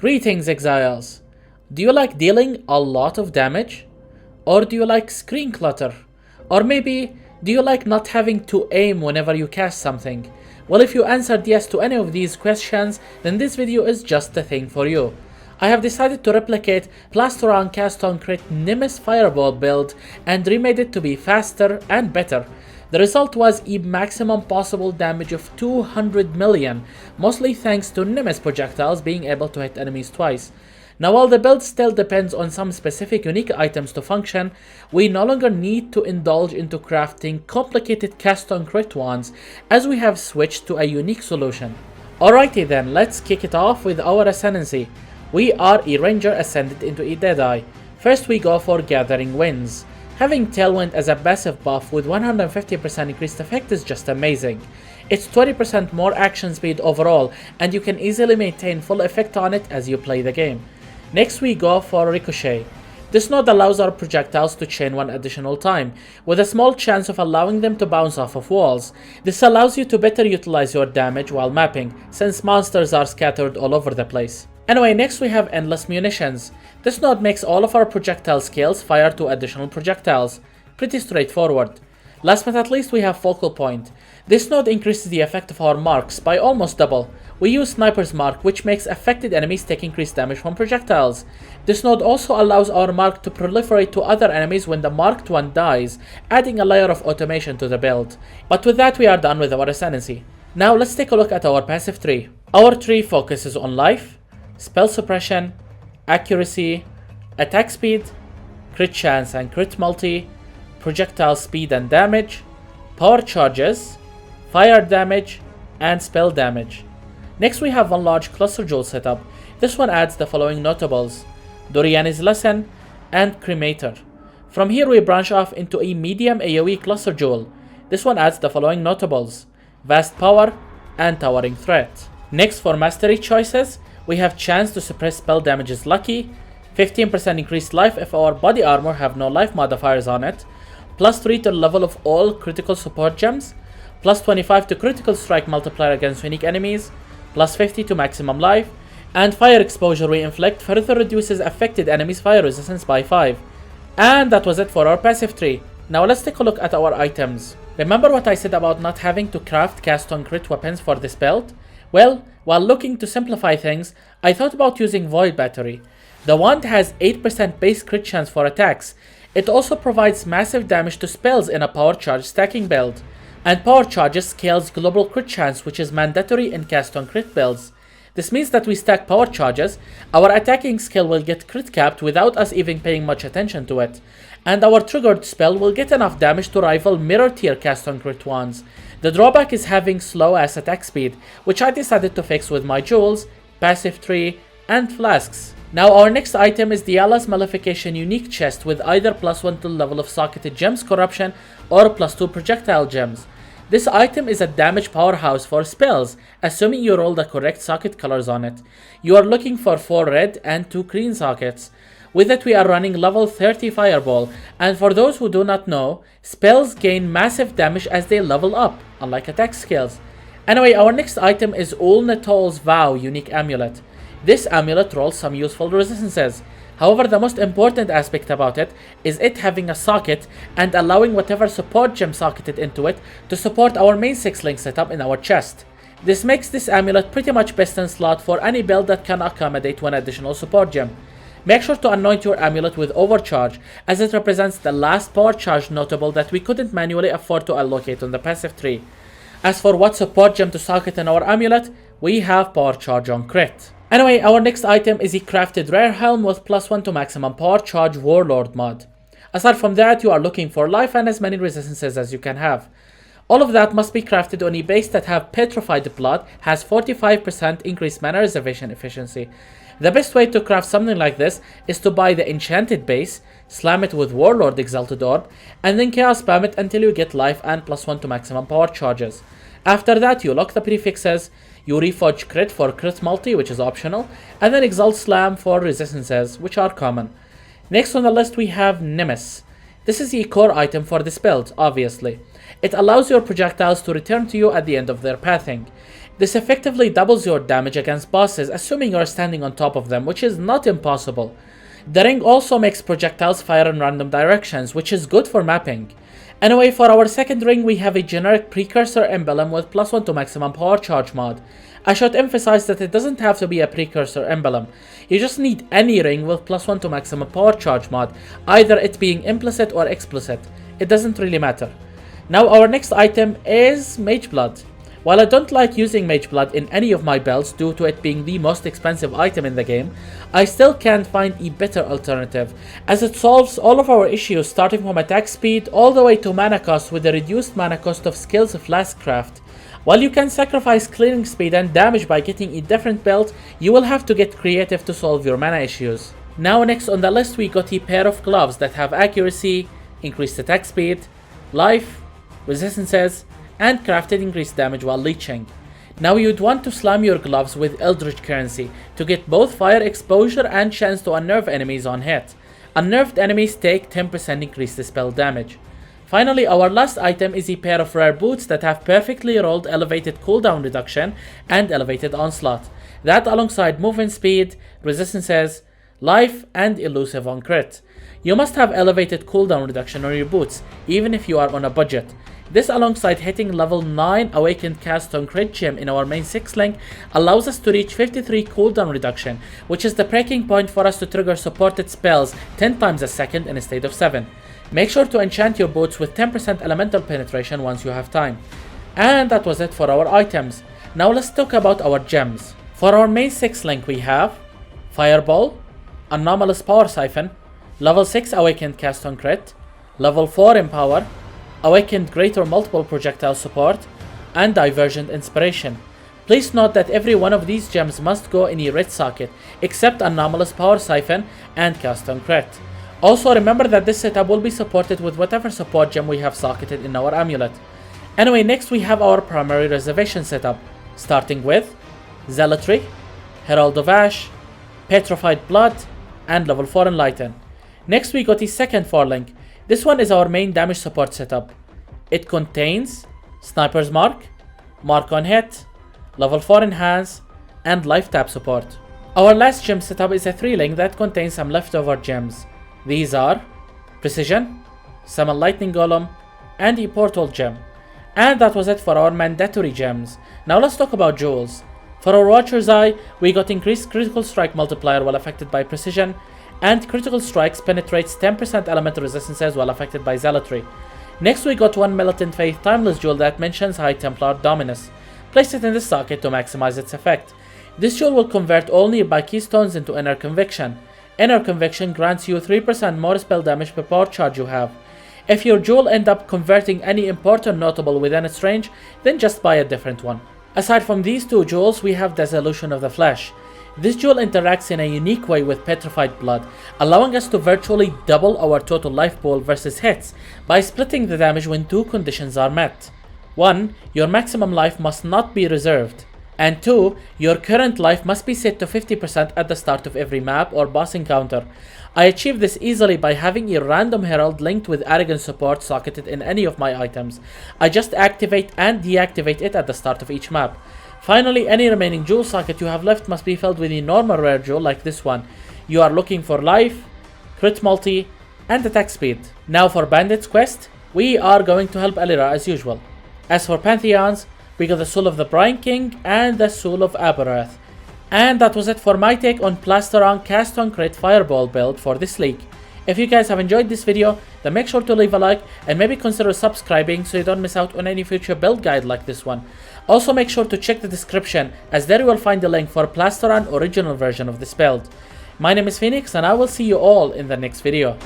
Greetings, Exiles! Do you like dealing a lot of damage? Or do you like screen clutter? Or maybe, do you like not having to aim whenever you cast something? Well, if you answered yes to any of these questions, then this video is just the thing for you. I have decided to replicate Palsteron CoC Nimis Fireball build and remade it to be faster and better. The result was a maximum possible damage of 200 million, mostly thanks to Nimis projectiles being able to hit enemies twice. Now, while the build still depends on some specific unique items to function, we no longer need to indulge into crafting complicated cast-on-crit ones, as we have switched to a unique solution. Alrighty then, let's kick it off with our Ascendancy. We are a ranger ascended into a Deadeye. First we go for Gathering Winds. Having Tailwind as a passive buff with 150% increased effect is just amazing. It's 20% more action speed overall, and you can easily maintain full effect on it as you play the game. Next we go for Ricochet. This node allows our projectiles to chain one additional time, with a small chance of allowing them to bounce off of walls. This allows you to better utilize your damage while mapping, since monsters are scattered all over the place. Anyway, next we have Endless Munitions. This node makes all of our projectile skills fire 2 additional projectiles. Pretty straightforward. Last but not least we have Focal Point. This node increases the effect of our marks by almost double. We use Sniper's Mark, which makes affected enemies take increased damage from projectiles. This node also allows our mark to proliferate to other enemies when the marked one dies, adding a layer of automation to the build. But with that we are done with our Ascendancy. Now let's take a look at our passive tree. Our tree focuses on life, spell suppression, accuracy, attack speed, crit chance and crit multi, projectile speed and damage, power charges, fire damage, and spell damage. Next we have one large cluster jewel setup. This one adds the following notables: Doriani's Lesson and Cremator. From here we branch off into a medium AoE cluster jewel. This one adds the following notables: Vast Power and Towering Threat. Next, for mastery choices, we have Chance to suppress spell damage is lucky, 15% increased life if our body armor have no life modifiers on it, +3 to the level of all critical support gems, +25 to critical strike multiplier against unique enemies, +50 to maximum life, and fire exposure we inflict further reduces affected enemies' fire resistance by 5. And that was it for our passive tree. Now let's take a look at our items. Remember what I said about not having to craft cast-on-crit weapons for this build? Well, while looking to simplify things, I thought about using Void Battery. The wand has 8% base crit chance for attacks. It also provides massive damage to spells in a power charge stacking build. And power charges scales global crit chance, which is mandatory in cast-on-crit builds. This means that we stack power charges, our attacking skill will get crit capped without us even paying much attention to it. And our triggered spell will get enough damage to rival mirror tier cast-on-crit ones. The drawback is having slow ass attack speed, which I decided to fix with my jewels, passive tree, and flasks. Now our next item is the Allah's Malefication unique chest with either +1 to the level of socketed gems corruption or +2 projectile gems. This item is a damage powerhouse for spells, assuming you roll the correct socket colors on it. You are looking for 4 red and 2 green sockets. With it we are running level 30 Fireball, and for those who do not know, spells gain massive damage as they level up, unlike attack skills. Anyway, our next item is Ul Netol's Vow unique amulet. This amulet rolls some useful resistances. However, the most important aspect about it is it having a socket and allowing whatever support gem socketed into it to support our main 6-link setup in our chest. This makes this amulet pretty much best in slot for any build that can accommodate one additional support gem. Make sure to anoint your amulet with Overcharge, as it represents the last power charge notable that we couldn't manually afford to allocate on the passive tree. As for what support gem to socket in our amulet, we have Power Charge on crit. Anyway, our next item is a crafted rare helm with +1 to maximum power charge Warlord mod. Aside from that, you are looking for life and as many resistances as you can have. All of that must be crafted on a base that have Petrified Blood, has 45% increased mana reservation efficiency. The best way to craft something like this is to buy the enchanted base, slam it with Warlord Exalted Orb, and then chaos spam it until you get life and +1 to maximum power charges. After that, you lock the prefixes, you reforge crit for crit multi, which is optional, and then exalt slam for resistances, which are common. Next on the list we have Nimis. This is a core item for this build, obviously. It allows your projectiles to return to you at the end of their pathing. This effectively doubles your damage against bosses, assuming you're standing on top of them, which is not impossible. The ring also makes projectiles fire in random directions, which is good for mapping. Anyway, for our second ring, we have a generic precursor emblem with +1 to maximum power charge mod. I should emphasize that it doesn't have to be a precursor emblem. You just need any ring with +1 to maximum power charge mod, either it being implicit or explicit. It doesn't really matter. Now our next item is Mage Blood. While I don't like using Mage Blood in any of my builds due to it being the most expensive item in the game, I still can't find a better alternative, as it solves all of our issues starting from attack speed all the way to mana cost with the reduced mana cost of Skills Flask Craft. While you can sacrifice clearing speed and damage by getting a different build, you will have to get creative to solve your mana issues. Now next on the list we got a pair of gloves that have accuracy, increased attack speed, life, resistances, and crafted increased damage while leeching. Now you'd want to slam your gloves with Eldritch Currency to get both fire exposure and chance to unnerve enemies on hit. Unnerved enemies take 10% increased spell damage. Finally, our last item is a pair of rare boots that have perfectly rolled elevated cooldown reduction and elevated onslaught. That alongside movement speed, resistances, life, and elusive on crit. You must have elevated cooldown reduction on your boots, even if you are on a budget. This alongside hitting level 9 Awakened Cast on Crit Gem in our main 6 link allows us to reach 53 cooldown reduction, which is the breaking point for us to trigger supported spells 10 times a second instead of 7. Make sure to enchant your boots with 10% elemental penetration once you have time. And that was it for our items. Now let's talk about our gems. For our main 6 link we have Fireball, Anomalous Power Siphon, level 6 Awakened Cast on Crit, level 4 Empower, Awakened Greater Multiple Projectile Support, and Divergent Inspiration. Please note that every one of these gems must go in a red socket, except Anomalous Power Siphon and Cast on Crit. Also remember that this setup will be supported with whatever support gem we have socketed in our amulet. Anyway, next we have our primary reservation setup, starting with Zealotry, Herald of Ash, Petrified Blood, and level 4 Enlighten. Next we got the second 4 link. This one is our main damage support setup. It contains Sniper's Mark, Mark on Hit, level 4 Enhance, and Life Tap support. Our last gem setup is a 3 link that contains some leftover gems. These are Precision, Summon Lightning Golem, and a Portal gem. And that was it for our mandatory gems. Now let's talk about jewels. For our Watcher's Eye, we got increased critical strike multiplier while affected by Precision, and critical strikes penetrates 10% elemental resistances while affected by Zealotry. Next we got one Militant Faith Timeless Jewel that mentions High Templar Dominus. Place it in this socket to maximize its effect. This jewel will convert all nearby keystones into Inner Conviction. Inner Conviction grants you 3% more spell damage per power charge you have. If your jewel ends up converting any important notable within its range, then just buy a different one. Aside from these two jewels, we have Dissolution of the Flesh. This jewel interacts in a unique way with Petrified Blood, allowing us to virtually double our total life pool versus hits by splitting the damage when 2 conditions are met. 1. Your maximum life must not be reserved. And 2. Your current life must be set to 50% at the start of every map or boss encounter. I achieve this easily by having a random herald linked with Arrogant support socketed in any of my items. I just activate and deactivate it at the start of each map. Finally, any remaining jewel socket you have left must be filled with a normal rare jewel like this one. You are looking for life, crit multi, and attack speed. Now for Bandit's quest, we are going to help Alira as usual. As for Pantheons, we got the Soul of the Brine King and the Soul of Aberrath. And that was it for my take on Palsteron Cast on Crit Fireball build for this league. If you guys have enjoyed this video, then make sure to leave a like and maybe consider subscribing so you don't miss out on any future build guide like this one. Also make sure to check the description, as there you will find the link for Palsteron original version of this build. My name is Phoenix and I will see you all in the next video.